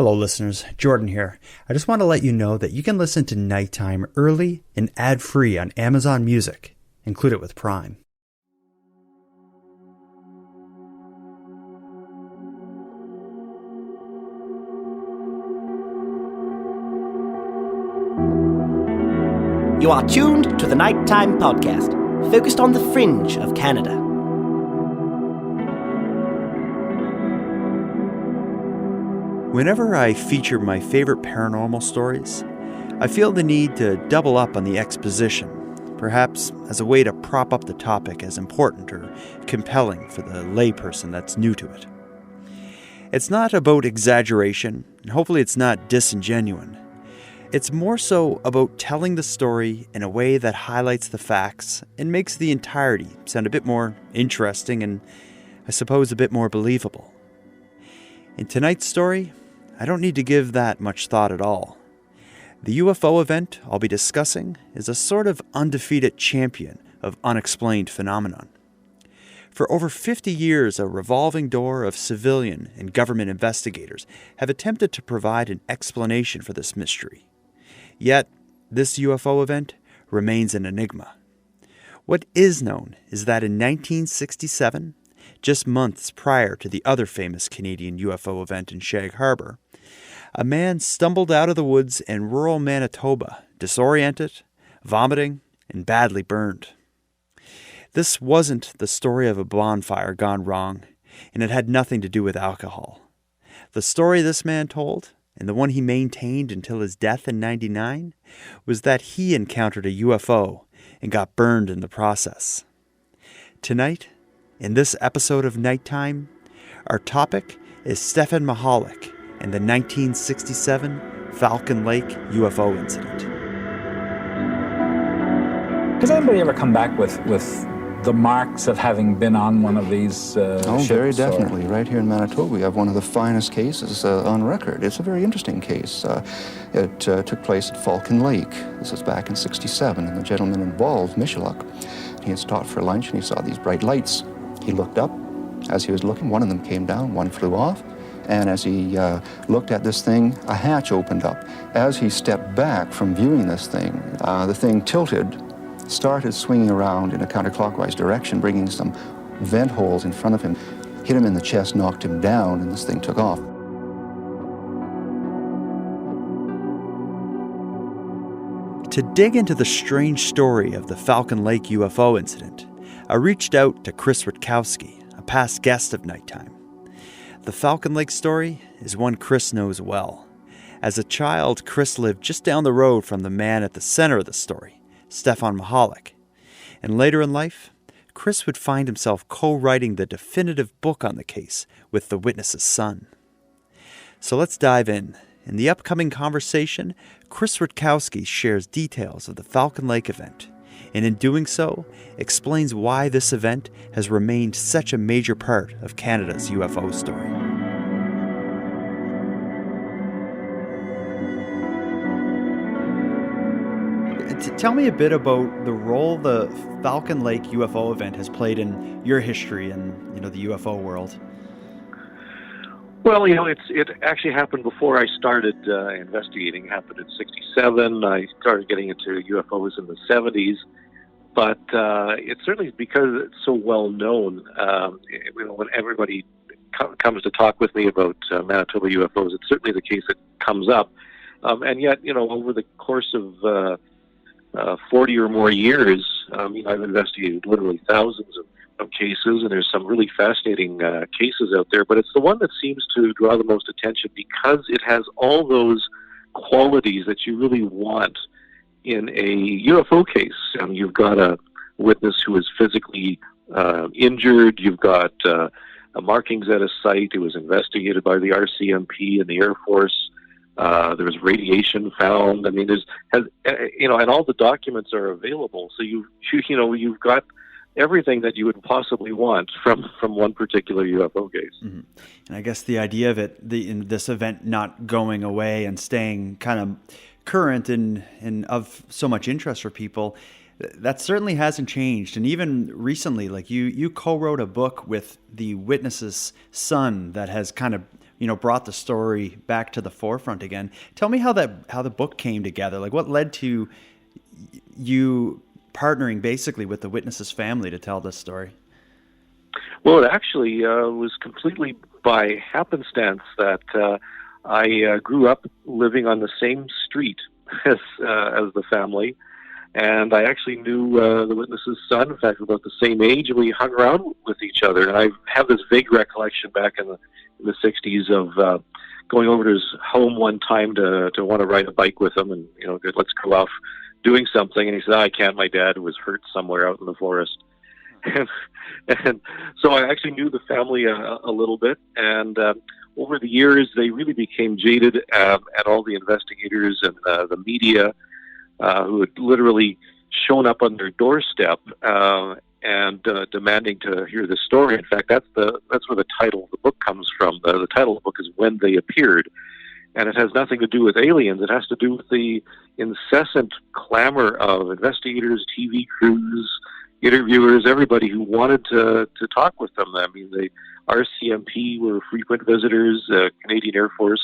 Hello listeners, Jordan here. I just want to let you know that you can listen to Nighttime early and ad-free on Amazon Music. Include it with Prime. You are tuned to the Nighttime Podcast, focused on the fringe of Canada. Whenever I feature my favorite paranormal stories, I feel the need to double up on the exposition, perhaps as a way to prop up the topic as important or compelling for the layperson that's new to it. It's not about exaggeration, and hopefully it's not disingenuine. It's more so about telling the story in a way that highlights the facts and makes the entirety sound a bit more interesting and, I suppose, a bit more believable. In tonight's story, I don't need to give that much thought at all. The UFO event I'll be discussing is a sort of undefeated champion of unexplained phenomenon. For over 50 years, a revolving door of civilian and government investigators have attempted to provide an explanation for this mystery. Yet, this UFO event remains an enigma. What is known is that in 1967, just months prior to the other famous Canadian UFO event in Shag Harbor, a man stumbled out of the woods in rural Manitoba, disoriented, vomiting, and badly burned. This wasn't the story of a bonfire gone wrong, and it had nothing to do with alcohol. The story this man told, and the one he maintained until his death in '99, was that he encountered a UFO and got burned in the process. Tonight, in this episode of Nighttime, our topic is Stefan Michalek and the 1967 Falcon Lake UFO Incident. Does anybody ever come back with the marks of having been on one of these ships? Very definitely. Right here in Manitoba, we have one of the finest cases on record. It's a very interesting case. It took place at Falcon Lake. This was back in '67, and the gentleman involved, Michalek, he had stopped for lunch, and he saw these bright lights. He looked up. As he was looking, one of them came down, one flew off, and as he looked at this thing, a hatch opened up. As he stepped back from viewing this thing, the thing tilted, started swinging around in a counterclockwise direction, bringing some vent holes in front of him, hit him in the chest, knocked him down, and this thing took off. To dig into the strange story of the Falcon Lake UFO incident, I reached out to Chris Rutkowski, a past guest of Nighttime. The Falcon Lake story is one Chris knows well. As a child, Chris lived just down the road from the man at the center of the story, Stefan Michalek. And later in life, Chris would find himself co-writing the definitive book on the case with the witness's son. So let's dive in. In the upcoming conversation, Chris Rutkowski shares details of the Falcon Lake event, and in doing so, explains why this event has remained such a major part of Canada's UFO story. Tell me a bit about the role the Falcon Lake UFO event has played in your history and, the UFO world. Well, it actually happened before I started investigating. It happened in '67. I started getting into UFOs in the '70s. But it's certainly because it's so well known. When everybody comes to talk with me about Manitoba UFOs, it's certainly the case that comes up. And yet, over the course of 40 or more years, I've investigated literally thousands of cases, and there's some really fascinating cases out there. But it's the one that seems to draw the most attention because it has all those qualities that you really want in a UFO case. You've got a witness who is physically injured. You've got markings at a site. It was investigated by the RCMP and the Air Force. There was radiation found. I mean, and all the documents are available. So you've got everything that you would possibly want from one particular UFO case. Mm-hmm. And I guess the idea of in this event not going away and staying kind of current and of so much interest for people, that certainly hasn't changed. And even recently, like you co-wrote a book with the witness's son that has kind of brought the story back to the forefront again. Tell me how the book came together. Like, what led to you partnering basically with the witness's family to tell this story? Well, it actually was completely by happenstance that I grew up living on the same street as the family, and I actually knew the witness's son. In fact, about the same age, and we hung around with each other. And I have this vague recollection back in the 60s of going over to his home one time to want to ride a bike with him, and let's go off doing something. And he said, "I can't. My dad was hurt somewhere out in the forest." And so I actually knew the family a little bit, and over the years they really became jaded at all the investigators and the media who had literally shown up on their doorstep and demanding to hear the story. In fact, that's where the title of the book comes from. The title of the book is When They Appeared, and it has nothing to do with aliens. It has to do with the incessant clamor of investigators, TV crews, interviewers, everybody who wanted to talk with them. I mean, the RCMP were frequent visitors. Canadian Air Force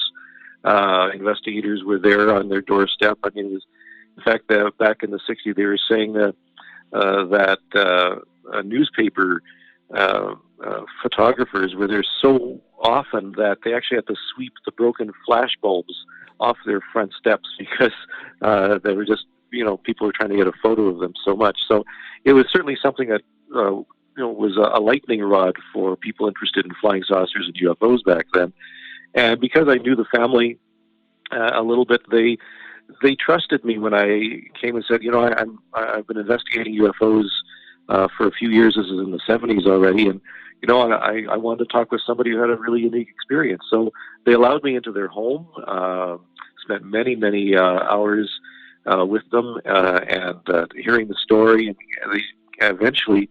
investigators were there on their doorstep. I mean, it was, in fact, back in the 60s, they were saying that newspaper photographers were there so often that they actually had to sweep the broken flash bulbs off their front steps because they were just, people were trying to get a photo of them so much. So it was certainly something that, was a lightning rod for people interested in flying saucers and UFOs back then. And because I knew the family a little bit, they trusted me when I came and said, I've been investigating UFOs for a few years. This is in the 70s already. And, I wanted to talk with somebody who had a really unique experience. So they allowed me into their home, spent many, many hours with them and hearing the story. And they eventually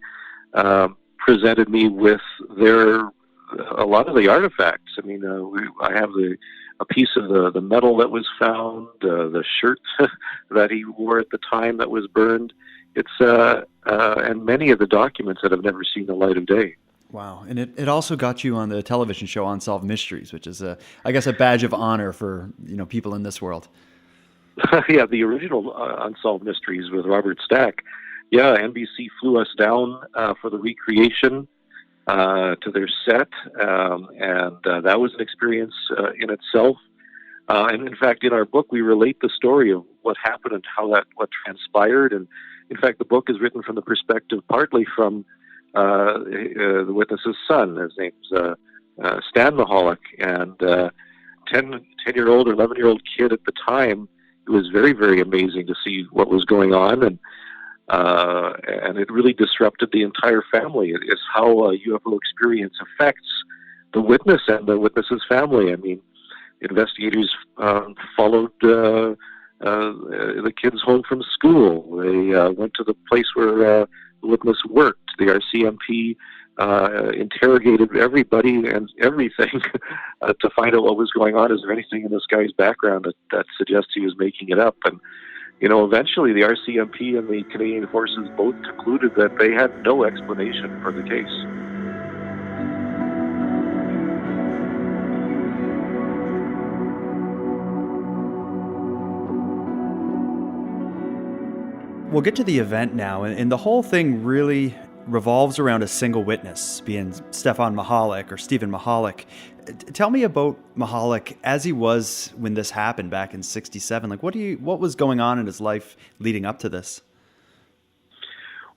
presented me with a lot of the artifacts. I mean, I have a piece of the metal that was found, the shirt that he wore at the time that was burned. It's and many of the documents that have never seen the light of day. Wow. And it also got you on the television show Unsolved Mysteries, which is I guess a badge of honor for, people in this world. Yeah, the original Unsolved Mysteries with Robert Stack. Yeah, NBC flew us down for the recreation to their set, and that was an experience in itself. And in fact, in our book, we relate the story of what happened and what transpired. And in fact, the book is written from the perspective partly from the witness's son. His name's Stan Mahalik, and 10-year-old or 11-year-old kid at the time. It was very, very amazing to see what was going on, and it really disrupted the entire family. It's how a UFO experience affects the witness and the witness's family. I mean, investigators followed the kids home from school. They went to the place where the witness worked. The RCMP interrogated everybody and everything to find out what was going on. Is there anything in this guy's background that suggests he was making it up? And eventually the RCMP and the Canadian forces both concluded that they had no explanation for the case. We'll get to the event now, and the whole thing really revolves around a single witness, being Stefan Mahalik or Stephen Mahalik. Tell me about Mahalik as he was when this happened back in '67. Like, what was going on in his life leading up to this?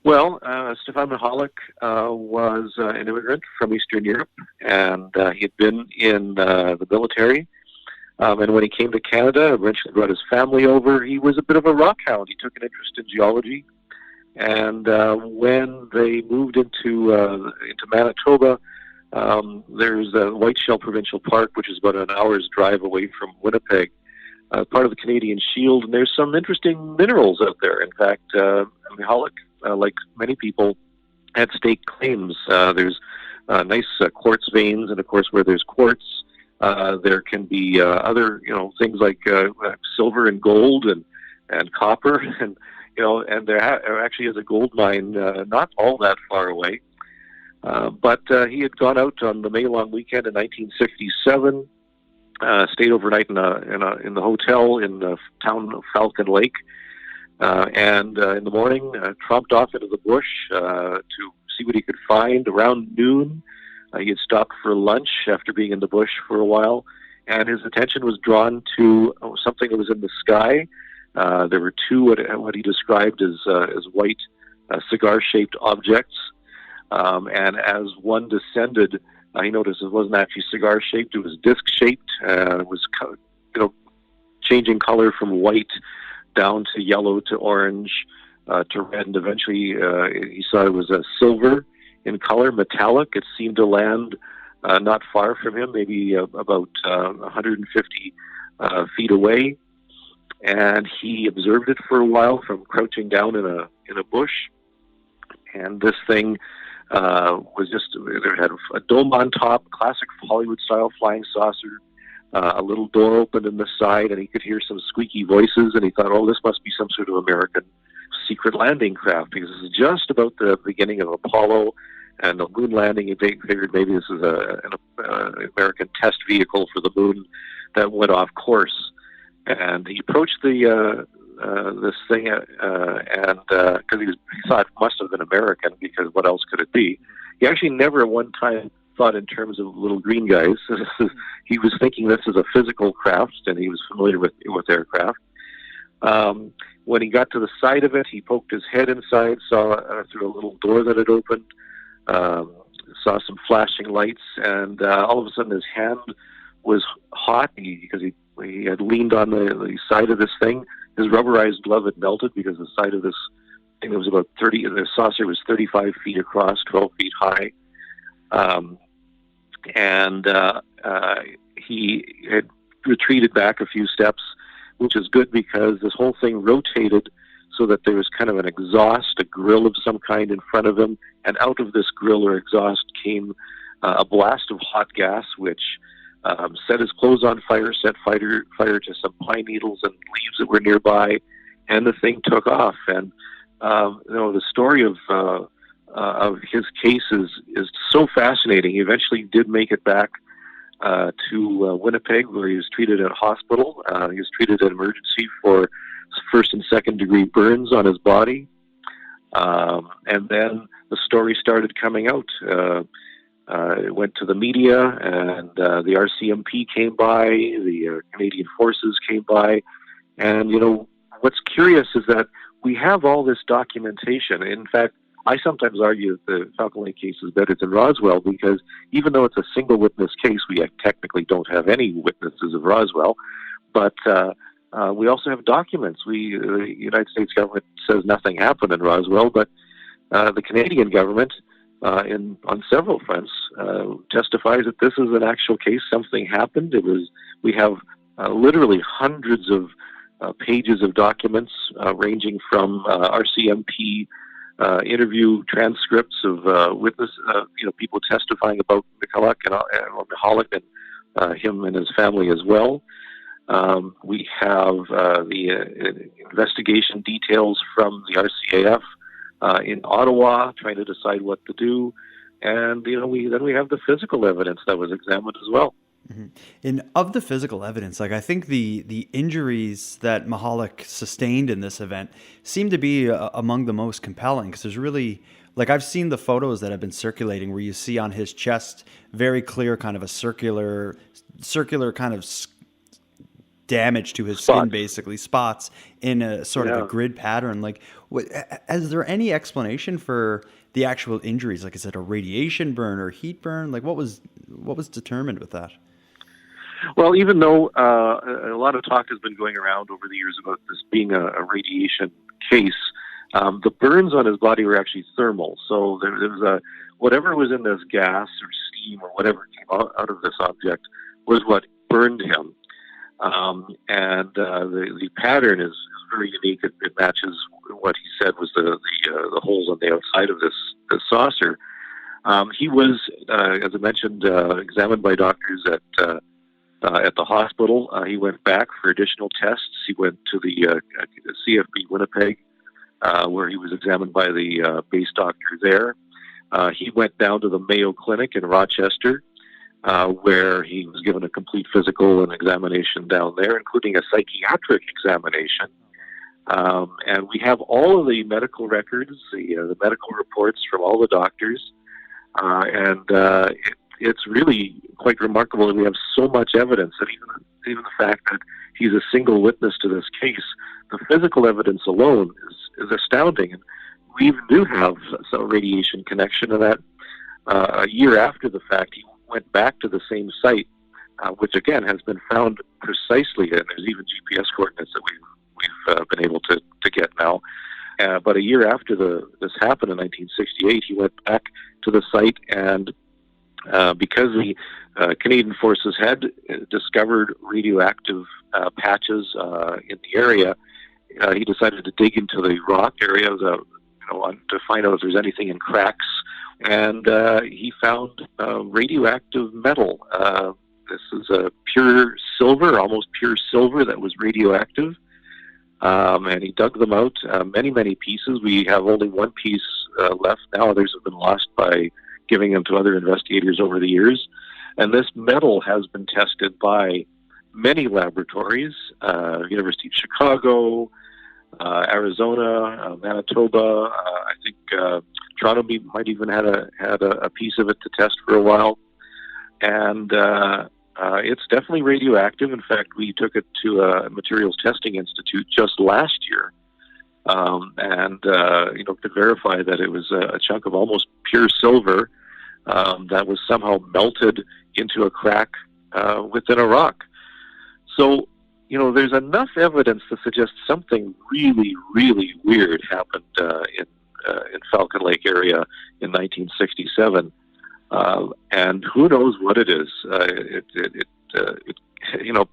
Well, Stefan Mahalik was an immigrant from Eastern Europe, and he had been in the military. And when he came to Canada, eventually brought his family over. He was a bit of a rock hound. He took an interest in geology. And when they moved into Manitoba, there's the Whiteshell Provincial Park, which is about an hour's drive away from Winnipeg, part of the Canadian Shield. And there's some interesting minerals out there. In fact, Mahalik, like many people, had staked claims. There's nice quartz veins, and of course, where there's quartz, there can be other, things like silver and gold and copper, and and there actually is a gold mine not all that far away. But he had gone out on the May long weekend in 1967, stayed overnight in the hotel in the town of Falcon Lake, and in the morning tromped off into the bush to see what he could find. Around noon, he had stopped for lunch after being in the bush for a while, and his attention was drawn to something that was in the sky. There were two what he described as white cigar-shaped objects, and as one descended, he noticed it wasn't actually cigar-shaped; it was disc-shaped. It was, changing color from white down to yellow to orange to red, and eventually he saw it was a silver in color, metallic. It seemed to land not far from him, maybe about 150 feet away, and he observed it for a while from crouching down in a bush. And this thing was just, it had a dome on top, classic Hollywood-style flying saucer, a little door opened in the side, and he could hear some squeaky voices, and he thought, oh, this must be some sort of American secret landing craft, because this is just about the beginning of Apollo and the moon landing. He figured maybe this is an American test vehicle for the moon that went off course. And he approached this thing, and because he thought it must have been American, because what else could it be? He actually never at one time thought in terms of little green guys. He was thinking this is a physical craft, and he was familiar with aircraft. When he got to the side of it, he poked his head inside, saw through a little door that had opened, saw some flashing lights, and all of a sudden his hand was hot because he had leaned on the side of this thing. His rubberized glove had melted because the side of this thing was about 30, the saucer was 35 feet across, 12 feet high. And he had retreated back a few steps, which is good because this whole thing rotated so that there was kind of an exhaust, a grill of some kind in front of him, and out of this grill or exhaust came a blast of hot gas, which set his clothes on fire, set fire to some pine needles and leaves that were nearby, and the thing took off. And the story of his case is so fascinating. He eventually did make it back to Winnipeg, where he was treated at a hospital. He was treated at emergency for first and second degree burns on his body. And then the story started coming out. It went to the media, and the RCMP came by, the Canadian Forces came by. And, what's curious is that we have all this documentation. In fact, I sometimes argue that the Falcon Lake case is better than Roswell, because even though it's a single witness case, we technically don't have any witnesses of Roswell, but we also have documents. The United States government says nothing happened in Roswell, but the Canadian government, on several fronts, testifies that this is an actual case. Something happened. We have literally hundreds of pages of documents ranging from RCMP interview transcripts of witness, people testifying about Mihalik and him and his family as well. We have the investigation details from the RCAF in Ottawa, trying to decide what to do, and we have the physical evidence that was examined as well. Mm-hmm. And of the physical evidence, I think the injuries that Mihalik sustained in this event seem to be among the most compelling, because there's really, I've seen the photos that have been circulating where you see on his chest very clear kind of a circular kind of damage to his skin, basically spots in a sort of a grid pattern. Is there any explanation for the actual injuries? Is it a radiation burn or heat burn? What was determined with that? Well, even though a lot of talk has been going around over the years about this being a radiation case, the burns on his body were actually thermal. So there was whatever was in this gas or steam or whatever came out of this object was what burned him. And the pattern is very unique. It matches what he said was the holes on the outside of this saucer. He was, as I mentioned, examined by doctors at the hospital. He went back for additional tests. He went to the CFB Winnipeg, where he was examined by the base doctor there. He went down to the Mayo Clinic in Rochester, where he was given a complete physical and examination down there, including a psychiatric examination. And we have all of the medical records, the medical reports from all the doctors, it's really quite remarkable that we have so much evidence that even the fact that he's a single witness to this case, the physical evidence alone is astounding. And we even do have some radiation connection, and that a year after the fact, he went back to the same site, which again has been found precisely, and there's even GPS coordinates that we've been able to get now. But a year after this happened in 1968, he went back to the site, and because the Canadian forces had discovered radioactive patches in the area, he decided to dig into the rock area to find out if there's anything in cracks, and he found radioactive metal. This is a pure silver, almost pure silver that was radioactive. And he dug them out, many pieces. We have only one piece left now. Others have been lost by giving them to other investigators over the years. And this metal has been tested by many laboratories, University of Chicago, Arizona, Manitoba. I think Toronto might even had a piece of it to test for a while. And it's definitely radioactive. In fact, we took it to a materials testing institute just last year, to verify that it was a chunk of almost pure silver that was somehow melted into a crack within a rock. So, there's enough evidence to suggest something really, really weird happened in Falcon Lake area in 1967. And who knows what it is?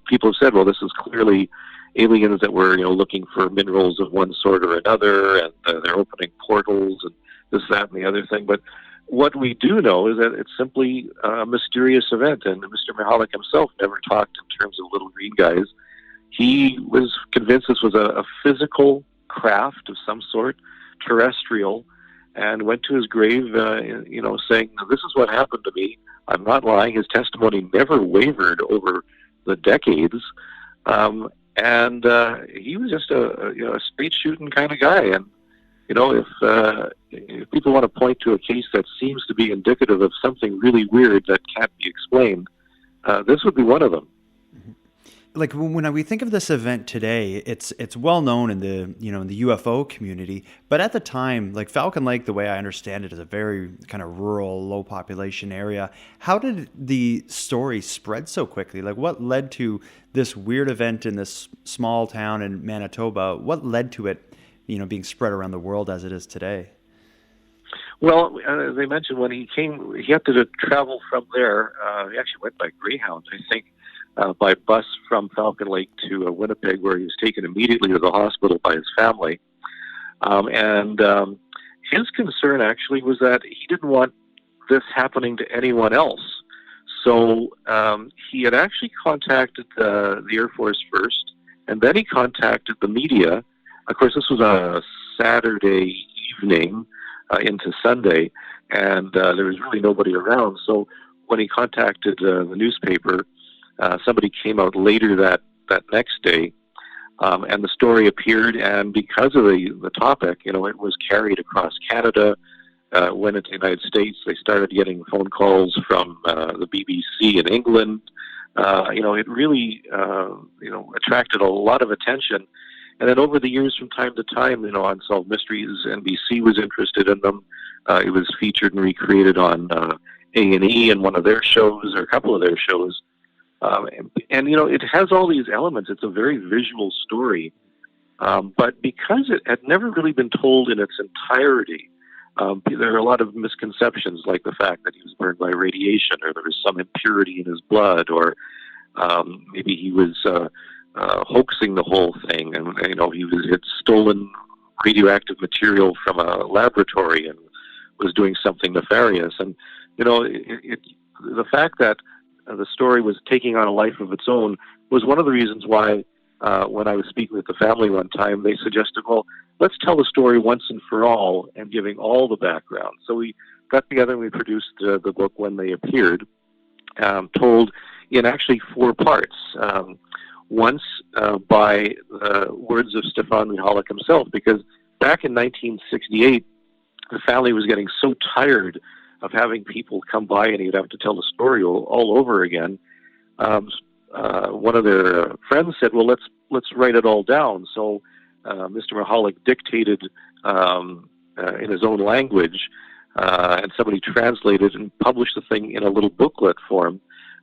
People have said, well, this is clearly aliens that were, looking for minerals of one sort or another, and they're opening portals and this, that, and the other thing. But what we do know is that it's simply a mysterious event, and Mr. Mihalik himself never talked in terms of little green guys. He was convinced this was a physical craft of some sort, terrestrial, and went to his grave, saying, this is what happened to me. I'm not lying. His testimony never wavered over the decades. And he was just a straight shooting kind of guy. And, if people want to point to a case that seems to be indicative of something really weird that can't be explained, this would be one of them. Like when we think of this event today, it's well known in the in the UFO community. But at the time, like Falcon Lake, the way I understand it, is a very kind of rural, low population area. How did the story spread so quickly? Like what led to this weird event in this small town in Manitoba? What led to it, being spread around the world as it is today? Well, as I mentioned, when he came, he had to travel from there. He actually went by Greyhound, I think. By bus from Falcon Lake to Winnipeg, where he was taken immediately to the hospital by his family. His concern actually was that he didn't want this happening to anyone else. So he had actually contacted the Air Force first, and then he contacted the media. Of course, this was a Saturday evening into Sunday, and there was really nobody around. So when he contacted the newspaper, somebody came out later that next day, and the story appeared, and because of the topic, it was carried across Canada. Went into the United States. They started getting phone calls from the BBC in England. It really, attracted a lot of attention. And then over the years, from time to time, Unsolved Mysteries, NBC was interested in them. It was featured and recreated on A&E in one of their shows, or a couple of their shows. It has all these elements. It's a very visual story. But because it had never really been told in its entirety, there are a lot of misconceptions, like the fact that he was burned by radiation, or there was some impurity in his blood, or maybe he was hoaxing the whole thing, and he had stolen radioactive material from a laboratory and was doing something nefarious. And the fact that the story was taking on a life of its own was one of the reasons why, when I was speaking with the family one time, they suggested, well, let's tell the story once and for all, and giving all the background. So we got together and we produced the book when they appeared. told in actually 4 parts. Once by the words of Stefan Mihalik himself, because back in 1968, the family was getting so tired of having people come by and he'd have to tell the story all over again. One of their friends said, "Well, let's write it all down." So Mr. Mihalik dictated in his own language, and somebody translated and published the thing in a little booklet form.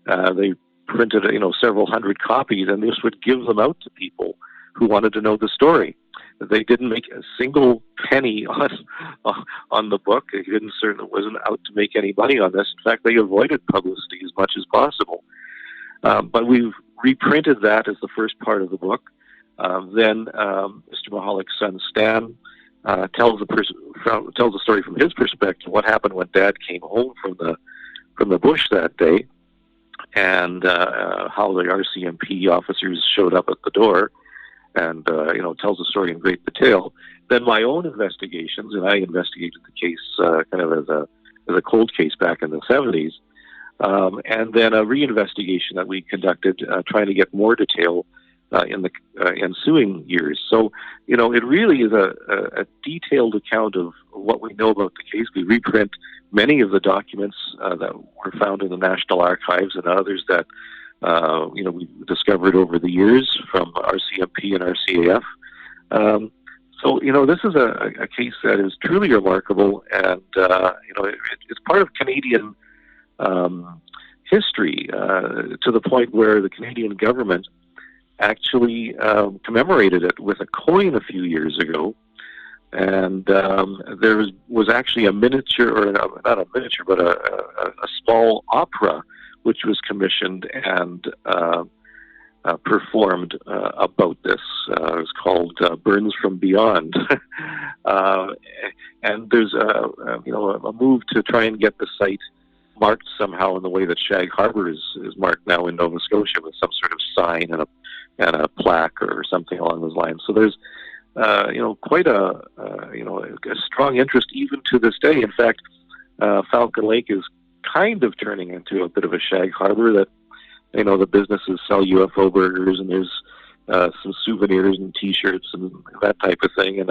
They printed, several hundred copies, and this would give them out to people who wanted to know the story. They didn't make a single penny on the book. They wasn't out to make any money on this. In fact, they avoided publicity as much as possible. But we've reprinted that as the first part of the book. Then Mr. Mihalik's son Stan tells the story from his perspective. What happened when Dad came home from the bush that day, and how the RCMP officers showed up at the door, and tells the story in great detail. Then my own investigations, and I investigated the case kind of as a cold case back in the 70s, and then a reinvestigation that we conducted, trying to get more detail in the ensuing years. So, it really is a detailed account of what we know about the case. We reprint many of the documents that were found in the National Archives and others that we discovered over the years from RCMP and RCAF. So, this is a case that is truly remarkable, and it's part of Canadian history to the point where the Canadian government actually commemorated it with a coin a few years ago. And there was actually a miniature, or not a miniature, but a small opera which was commissioned and performed about this. It was called Burns from Beyond. And there's a move to try and get the site marked somehow in the way that Shag Harbor is marked now in Nova Scotia, with some sort of sign and a plaque or something along those lines. So there's quite a strong interest even to this day. In fact, Falcon Lake is kind of turning into a bit of a Shag Harbor, that the businesses sell UFO burgers, and there's some souvenirs and T-shirts and that type of thing. And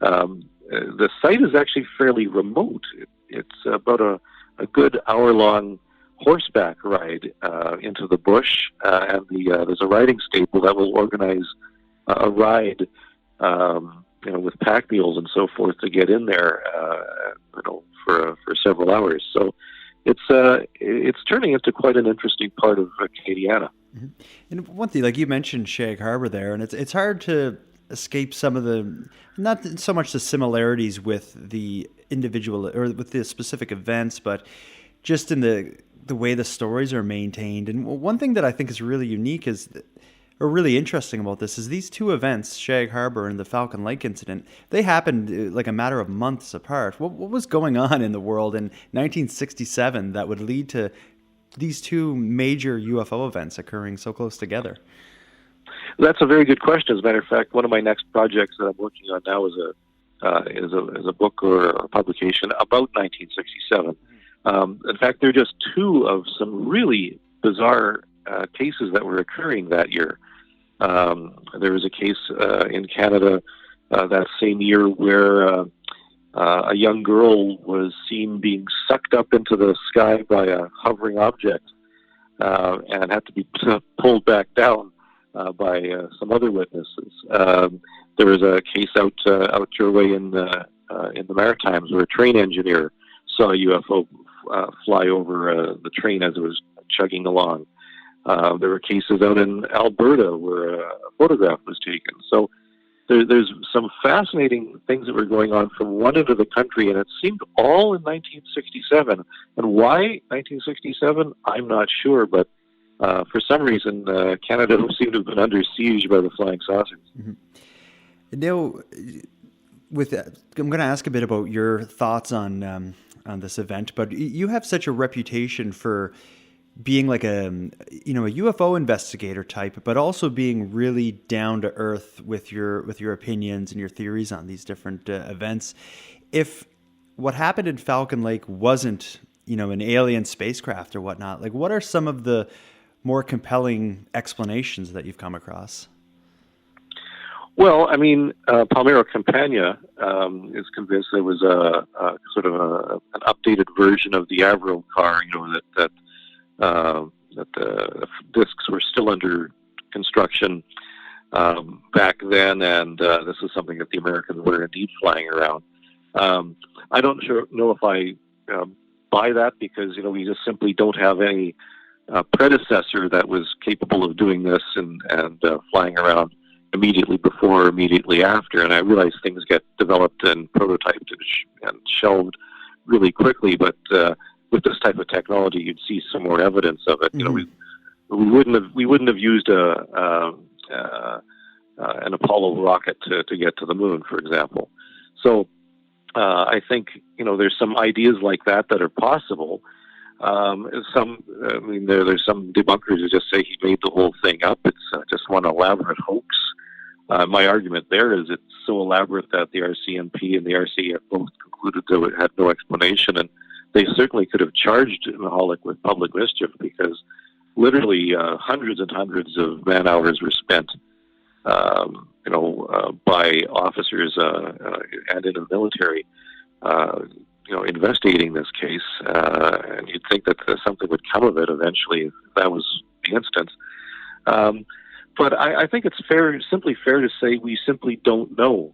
the site is actually fairly remote. It's about a good hour-long horseback ride into the bush, and there's a riding stable that will organize a ride, with pack mules and so forth to get in there, for several hours. So it's turning into quite an interesting part of Acadiana. Mm-hmm. And one thing, like you mentioned Shag Harbor there, and it's hard to escape some of the, not so much the similarities with the individual or with the specific events, but just in the way the stories are maintained. And one thing that I think is really unique or really interesting about this is these two events, Shag Harbor and the Falcon Lake incident, they happened like a matter of months apart. What was going on in the world in 1967 that would lead to these two major UFO events occurring so close together? That's a very good question. As a matter of fact, one of my next projects that I'm working on now is a book or a publication about 1967. In fact, they're just two of some really bizarre cases that were occurring that year. There was a case in Canada that same year where a young girl was seen being sucked up into the sky by a hovering object and had to be pulled back down by some other witnesses. There was a case out your way in the Maritimes where a train engineer saw a UFO fly over the train as it was chugging along. There were cases out in Alberta where a photograph was taken. So there's some fascinating things that were going on from one end of the country, and it seemed all in 1967. And why 1967? I'm not sure, but for some reason, Canada seemed to have been under siege by the flying saucers. Mm-hmm. Now, with that, I'm going to ask a bit about your thoughts on this event, but you have such a reputation for being like a UFO investigator type, but also being really down to earth with your opinions and your theories on these different events. If what happened in Falcon Lake wasn't an alien spacecraft or whatnot. Like, what are some of the more compelling explanations that you've come across? Well, I mean, Palmero Campagna is convinced there was a sort of an updated version of the Avro car. That the discs were still under construction back then, and this is something that the Americans were indeed flying around. I don't know if I buy that, because we just simply don't have any predecessor that was capable of doing this and flying around immediately before or immediately after. And I realize things get developed and prototyped and shelved really quickly, but with this type of technology, you'd see some more evidence of it. Mm-hmm. We wouldn't have used an Apollo rocket to get to the moon, for example. So I think there's some ideas like that are possible. There's some debunkers who just say he made the whole thing up. It's just one elaborate hoax. My argument there is it's so elaborate that the RCMP and the RCA both concluded that it had no explanation, and they certainly could have charged Mihalik with public mischief, because literally hundreds and hundreds of man-hours were spent, by officers and in the military, investigating this case, and you'd think that something would come of it eventually if that was the instance. But I think it's simply fair to say we simply don't know.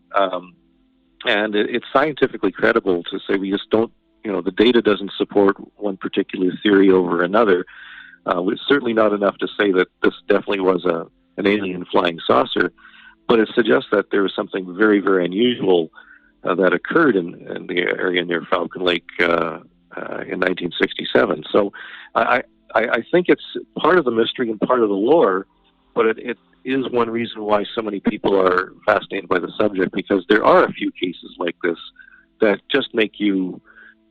And it's scientifically credible to say we just don't, the data doesn't support one particular theory over another. It's certainly not enough to say that this definitely was an alien flying saucer, but it suggests that there was something very, very unusual that occurred in the area near Falcon Lake in 1967. So I think it's part of the mystery and part of the lore, but it is one reason why so many people are fascinated by the subject, because there are a few cases like this that just make you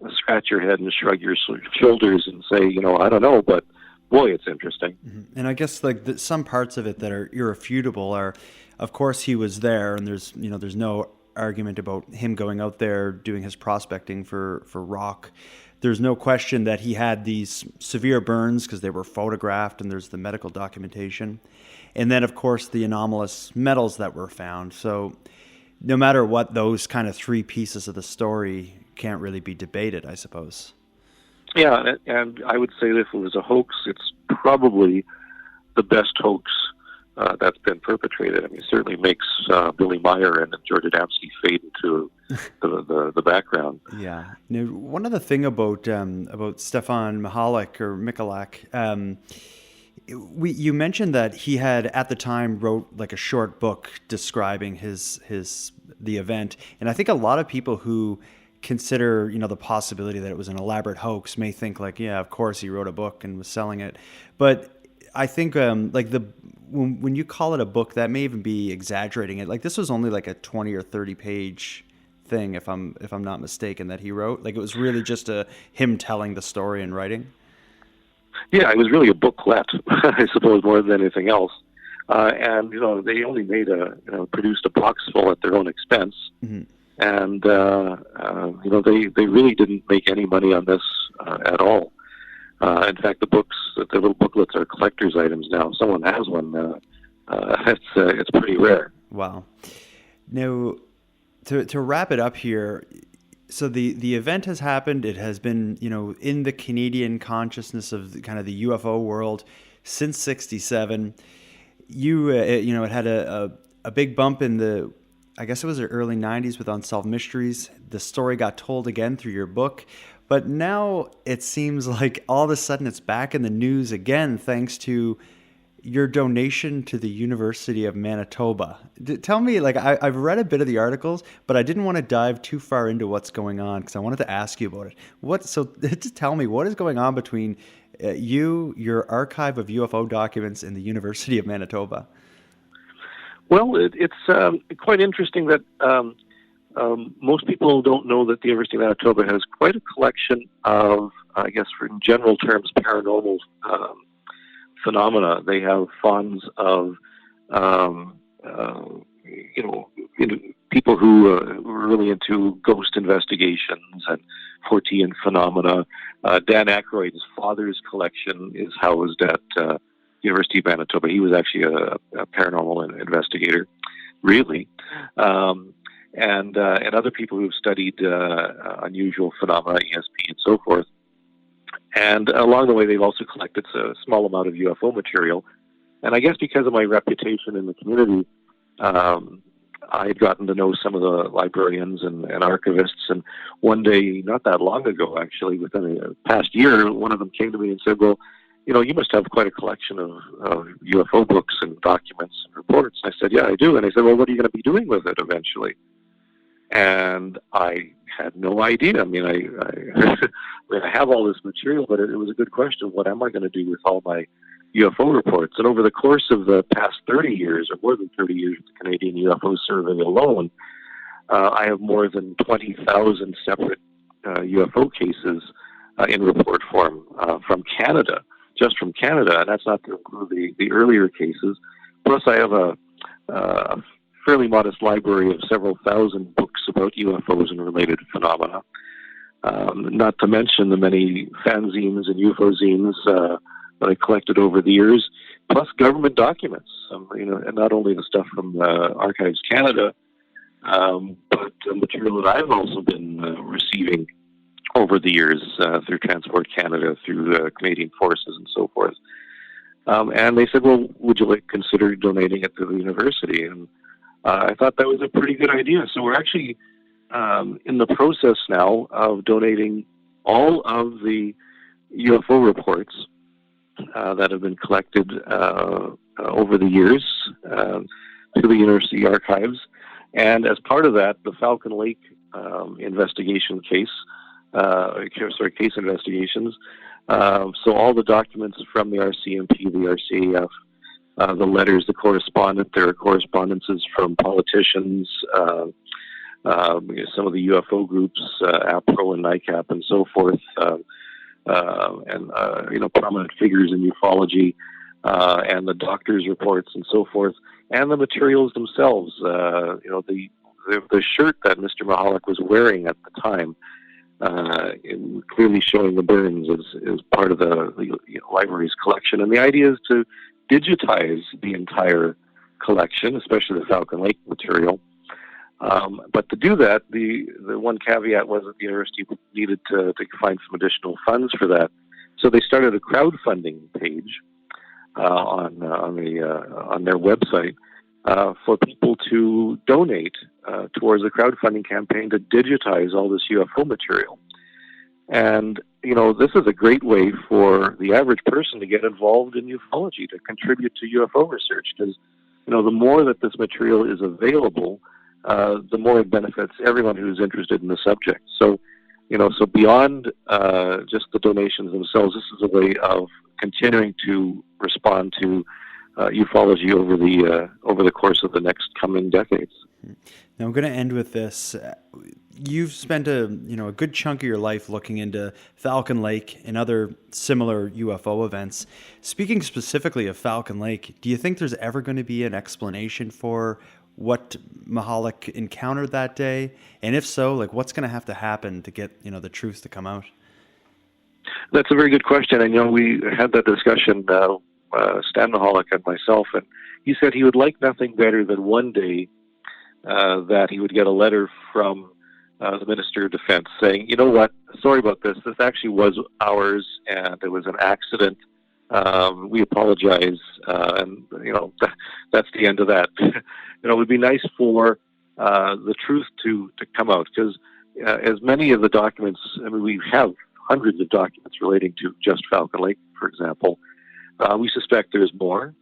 scratch your head and shrug your shoulders and say, I don't know, but boy, it's interesting. Mm-hmm. And I guess some parts of it that are irrefutable are, of course, he was there, and there's no argument about him going out there doing his prospecting for rock. There's no question that he had these severe burns because they were photographed, and there's the medical documentation. And then, of course, the anomalous metals that were found. So no matter what, those kind of three pieces of the story can't really be debated, I suppose. Yeah, and I would say that if it was a hoax, it's probably the best hoax that's been perpetrated. I mean, it certainly makes Billy Meyer and George Adamski fade into the background. Yeah. Now, one other thing about Stefan Michalak, you mentioned that he had at the time wrote like a short book describing the event, and I think a lot of people who consider the possibility that it was an elaborate hoax may think like, yeah, of course he wrote a book and was selling it, but I think when you call it a book, that may even be exaggerating it. Like, this was only like a 20 or 30 page thing, if I'm not mistaken, that he wrote. Like, it was really just him telling the story and writing. Yeah, it was really a booklet, I suppose, more than anything else. And they only produced a box full at their own expense. Mm-hmm. And they really didn't make any money on this at all. In fact, the little booklets are collector's items now. If someone has one, it's pretty rare. Wow. Now, to wrap it up here, so the event has happened. It has been, in the Canadian consciousness of kind of the UFO world since '67. It had a big bump in the, I guess it was the early '90s with Unsolved Mysteries. The story got told again through your book. But now it seems like all of a sudden it's back in the news again, thanks to your donation to the University of Manitoba. Tell me, I've read a bit of the articles, but I didn't want to dive too far into what's going on because I wanted to ask you about it. So just tell me, what is going on between your archive of UFO documents, and the University of Manitoba? Well, it's quite interesting that most people don't know that the University of Manitoba has quite a collection of, I guess, in general terms, paranormal phenomena. They have funds of, people who are really into ghost investigations and Fortean phenomena. Dan Aykroyd's father's collection is housed at University of Manitoba. He was actually a paranormal investigator, really. And other people who've studied unusual phenomena, ESP, and so forth. And along the way, they've also collected a small amount of UFO material. And I guess because of my reputation in the community, I had gotten to know some of the librarians and archivists. And one day, not that long ago, actually, within the past year, one of them came to me and said, well, you must have quite a collection of UFO books and documents and reports. And I said, yeah, I do. And I said, well, what are you going to be doing with it eventually? And I had no idea. I mean, I have all this material, but it was a good question. What am I going to do with all my UFO reports? And over the course of the past 30 years, or more than 30 years, the Canadian UFO Survey alone, I have more than 20,000 separate UFO cases in report form from Canada, just from Canada, and that's not to include the earlier cases. Plus, I have a fairly modest library of several thousand books about UFOs and related phenomena. Not to mention the many fanzines and UFO zines that I collected over the years, plus government documents. And not only the stuff from Archives Canada, but material that I've also been receiving over the years through Transport Canada, through Canadian Forces, and so forth. And they said, well, would you consider donating it to the university? And I thought that was a pretty good idea. So we're actually in the process now of donating all of the UFO reports that have been collected over the years to the university archives. And as part of that, the Falcon Lake investigation case investigations. So all the documents from the RCMP, the RCAF, the letters, there are correspondences from politicians, some of the UFO groups, APRO and NICAP and so forth, and prominent figures in ufology, and the doctors' reports and so forth, and the materials themselves. The shirt that Mr. Mahalik was wearing at the time, clearly showing the burns, is part of the library's collection. And the idea is to digitize the entire collection, especially the Falcon Lake material. But to do that, the one caveat was that the university needed to find some additional funds for that. So they started a crowdfunding page on their website for people to donate towards a crowdfunding campaign to digitize all this UFO material. And, this is a great way for the average person to get involved in ufology, to contribute to UFO research, because, the more that this material is available, the more it benefits everyone who's interested in the subject. So, so beyond just the donations themselves, this is a way of continuing to respond to ufology over the course of the next coming decades. Now I'm going to end with this. You've spent a good chunk of your life looking into Falcon Lake and other similar UFO events. Speaking specifically of Falcon Lake, do you think there's ever going to be an explanation for what Mahalik encountered that day? And if so, what's going to happen to get the truth to come out? That's a very good question. And we had that discussion, Stan Mahalik and myself, and he said he would like nothing better than one day that he would get a letter from the Minister of Defense saying, you know what, sorry about this. This actually was ours, and it was an accident. We apologize, and that's the end of that. It would be nice for the truth to come out, because as many of the documents, we have hundreds of documents relating to just Falcon Lake, for example. We suspect there's more.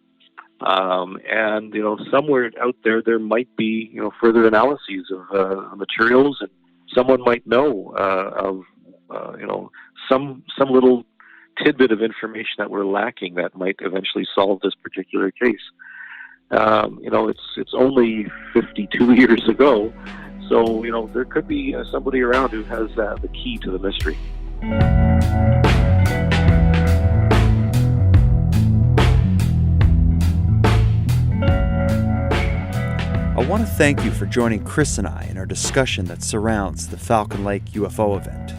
And, somewhere out there might be, further analyses of materials, and someone might know of, some little tidbit of information that we're lacking that might eventually solve this particular case. It's only 52 years ago, so, there could be somebody around who has the key to the mystery. I want to thank you for joining Chris and I in our discussion that surrounds the Falcon Lake UFO event.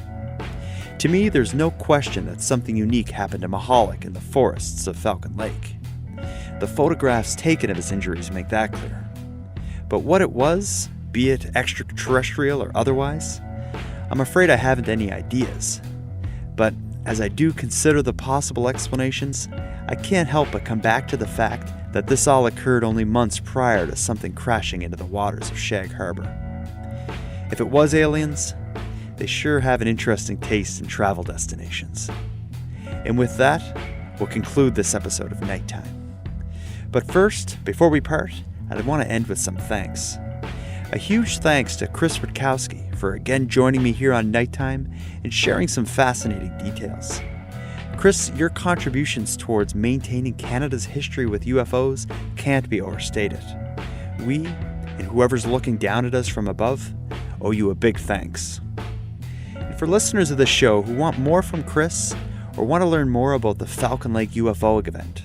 To To me, there's no question that something unique happened to Mahalik in the forests of Falcon Lake. The photographs taken of his injuries make that clear. But what it was, be it extraterrestrial or otherwise, I'm afraid I haven't any ideas. But as I do consider the possible explanations, I can't help but come back to the fact that this all occurred only months prior to something crashing into the waters of Shag Harbor. If it was aliens, they sure have an interesting taste in travel destinations. And with that, we'll conclude this episode of Nighttime. But first, before we part, I'd want to end with some thanks. A huge thanks to Chris Rutkowski for again joining me here on Nighttime and sharing some fascinating details. Chris, your contributions towards maintaining Canada's history with UFOs can't be overstated. We, and whoever's looking down at us from above, owe you a big thanks. And for listeners of this show who want more from Chris or want to learn more about the Falcon Lake UFO event,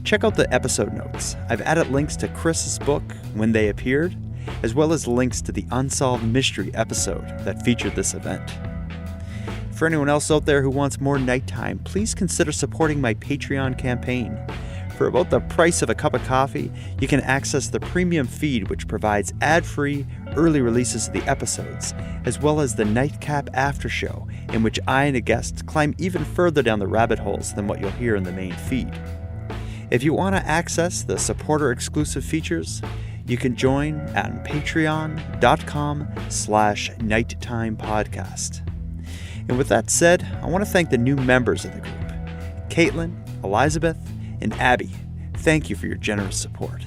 check out the episode notes. I've added links to Chris's book, When They Appeared, as well as links to the Unsolved Mystery episode that featured this event. For anyone else out there who wants more Nighttime, please consider supporting my Patreon campaign. For about the price of a cup of coffee, you can access the premium feed, which provides ad-free, early releases of the episodes, as well as the Nightcap After Show, in which I and a guest climb even further down the rabbit holes than what you'll hear in the main feed. If you want to access the supporter-exclusive features, you can join at patreon.com/nighttimepodcast. And with that said, I want to thank the new members of the group, Caitlin, Elizabeth, and Abby. Thank you for your generous support.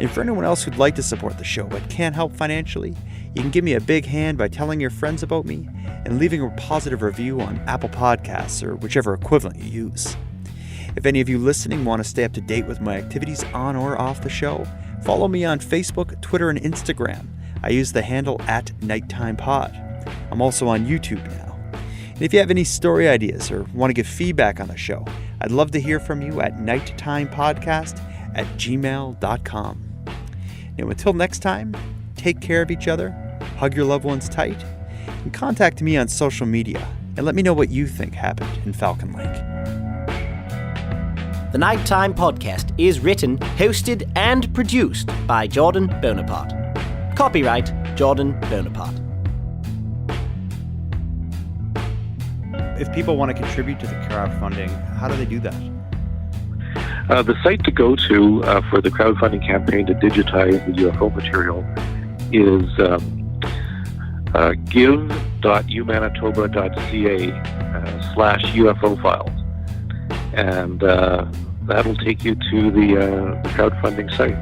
And for anyone else who'd like to support the show but can't help financially, you can give me a big hand by telling your friends about me and leaving a positive review on Apple Podcasts or whichever equivalent you use. If any of you listening want to stay up to date with my activities on or off the show, follow me on Facebook, Twitter, and Instagram. I use the handle @NighttimePod. I'm also on YouTube now. And if you have any story ideas or want to give feedback on the show, I'd love to hear from you at nighttimepodcast@gmail.com. Now until next time, take care of each other, hug your loved ones tight, and contact me on social media and let me know what you think happened in Falcon Lake. The Nighttime Podcast is written, hosted, and produced by Jordan Bonaparte. Copyright Jordan Bonaparte. If people want to contribute to the crowdfunding, how do they do that? The site to go to for the crowdfunding campaign to digitize the UFO material is give.umanitoba.ca/UFO files. And that'll take you to the crowdfunding site.